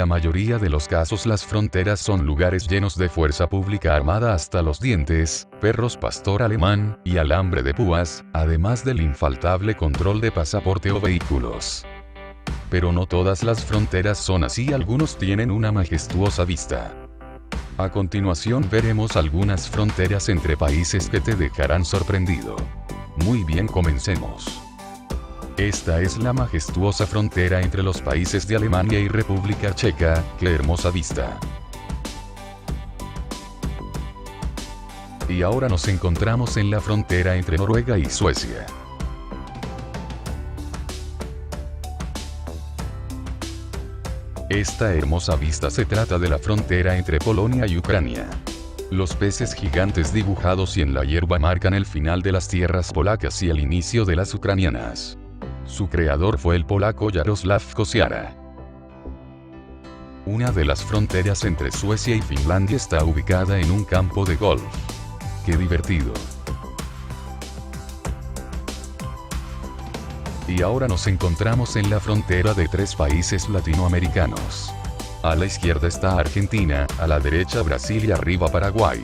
la mayoría de los casos las fronteras son lugares llenos de fuerza pública armada hasta los dientes, perros pastor alemán, y alambre de púas, además del infaltable control de pasaporte o vehículos. Pero no todas las fronteras son así, algunos tienen una majestuosa vista. A continuación veremos algunas fronteras entre países que te dejarán sorprendido. Muy bien, comencemos. Esta es la majestuosa frontera entre los países de Alemania y República Checa. ¡Qué hermosa vista! Y ahora nos encontramos en la frontera entre Noruega y Suecia. Esta hermosa vista se trata de la frontera entre Polonia y Ucrania. Los peces gigantes dibujados y en la hierba marcan el final de las tierras polacas y el inicio de las ucranianas. Su creador fue el polaco Jarosław Kosiara. Una de las fronteras entre Suecia y Finlandia está ubicada en un campo de golf. ¡Qué divertido! Y ahora nos encontramos en la frontera de tres países latinoamericanos. A la izquierda está Argentina, a la derecha Brasil y arriba Paraguay.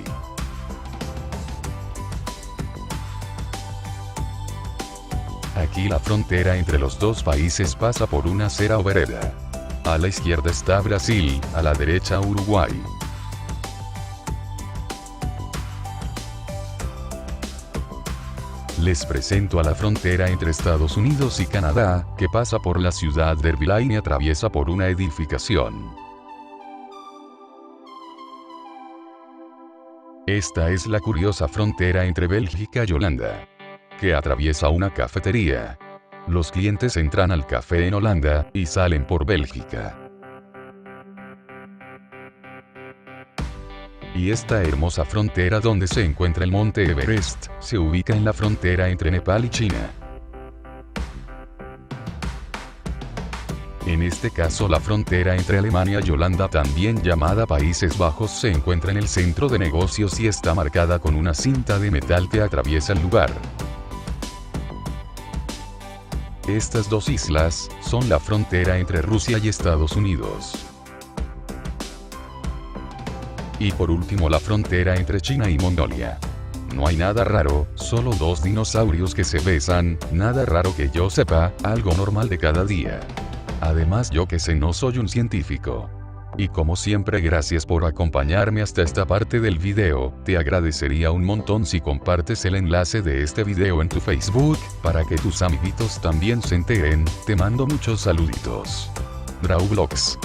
Aquí la frontera entre los dos países pasa por una acera o vereda. A la izquierda está Brasil, a la derecha Uruguay. Les presento a la frontera entre Estados Unidos y Canadá, que pasa por la ciudad de Irvine y atraviesa por una edificación. Esta es la curiosa frontera entre Bélgica y Holanda, que atraviesa una cafetería. Los clientes entran al café en Holanda, y salen por Bélgica. Y esta hermosa frontera donde se encuentra el monte Everest, se ubica en la frontera entre Nepal y China. En este caso la frontera entre Alemania y Holanda, también llamada Países Bajos, se encuentra en el centro de negocios y está marcada con una cinta de metal que atraviesa el lugar. Estas dos islas son la frontera entre Rusia y Estados Unidos. Y por último la frontera entre China y Mongolia. No hay nada raro, solo dos dinosaurios que se besan, nada raro que yo sepa, algo normal de cada día. Además, yo que sé, no soy un científico. Y como siempre, gracias por acompañarme hasta esta parte del video. Te agradecería un montón si compartes el enlace de este video en tu Facebook, para que tus amiguitos también se enteren. Te mando muchos saluditos. Drawvlogs.